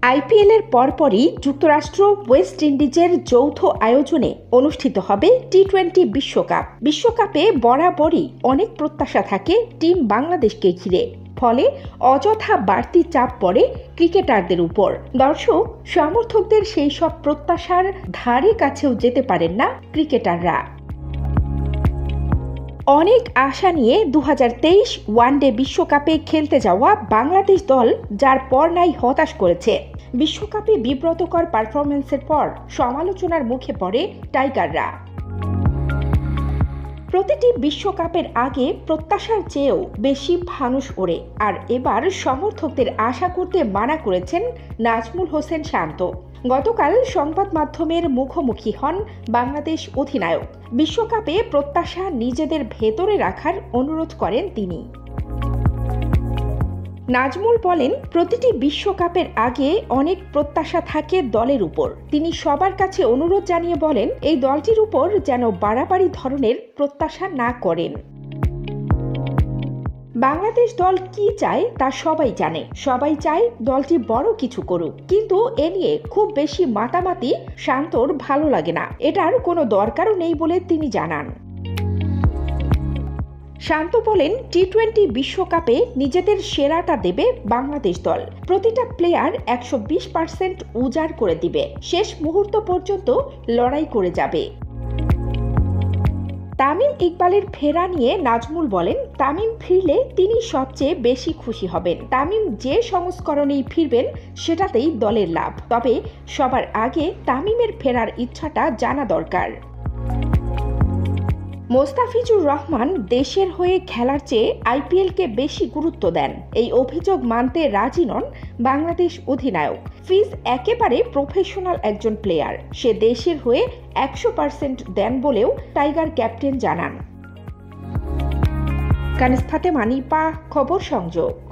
আইপিএলের পরপরই যুক্তরাষ্ট্র ওয়েস্ট ইন্ডিজের যৌথ আয়োজনে অনুষ্ঠিত হবে টি-20 বিশ্বকাপ। বিশ্বকাপে বরাবরই অনেক প্রত্যাশা থাকে টিম বাংলাদেশকে ঘিরে, ফলে অযথা বাড়তি চাপ পড়ে ক্রিকেটারদের উপর। দর্শক সমর্থকদের সেই সব প্রত্যাশার ধারে কাছেও যেতে পারেন না ক্রিকেটাররা। অনেক আশা নিয়ে 2023 ওয়ানডে বিশ্বকাপে খেলতে যাওয়া বাংলাদেশ দল যার পর নাই হতাশ করেছে। বিশ্বকাপে বিব্রতকর পারফরম্যান্সের পর সমালোচনার মুখে পড়ে টাইগাররা। প্রতিটি বিশ্বকাপের আগে প্রত্যাশার চেয়েও বেশি ফানুস ওড়ে, আর এবার সমর্থকদের আশা করতে মানা করেছেন নাজমুল হোসেন শান্ত। গতকাল সংবাদ মাধ্যমের মুখোমুখি হন বাংলাদেশ অধিনায়ক। বিশ্বকাপে প্রত্যাশা নিজেদের ভেতরে রাখার অনুরোধ করেন তিনি। নাজমুল বলেন, প্রতিটি বিশ্বকাপের আগে অনেক প্রত্যাশা থাকে দলের উপর। তিনি সবার কাছে অনুরোধ জানিয়ে বলেন, এই দলটির উপর যেন বাড়াবাড়ি ধরনের প্রত্যাশা না করেন। বাংলাদেশ দল কি চায় তা সবাই জানে। সবাই চায় দলটি বড় কিছু করুক, কিন্তু এ নিয়ে খুব বেশি মাতামাতি শান্তর ভালো লাগে না। এটার কোনো দরকারও নেই বলে তিনি জানান। শান্ত বলেন, টি-20 বিশ্বকাপে নিজেদের সেরাটা দেবে বাংলাদেশ দল। প্রতিটা প্লেয়ার 120% উজাড় করে দিবে। শেষ মুহূর্ত পর্যন্ত লড়াই করে যাবে। তামিম ইকবালের ফেরা নিয়ে নাজমুল বলেন, তামিম ফিরলে তিনি সবচেয়ে বেশি খুশি হবেন। তামিম যে সংস্করণেই ফিরবেন সেটাতেই দলের লাভ। তবে সবার আগে তামিমের ফেরার ইচ্ছাটা জানা দরকার। মোস্তাফিজুর রহমান দেশের হয়ে খেলার চেয়ে আইপিএলকে বেশি গুরুত্ব দেন, এই অভিযোগ মানতে রাজি নন বাংলাদেশ অধিনায়ক। ফিজ একেবারে প্রফেশনাল একজন প্লেয়ার, সে দেশের হয়ে 100% দেন বলেও টাইগার ক্যাপ্টেন জানান। কানিজ ফাতেমা, নিপা, খবর সংযোগ।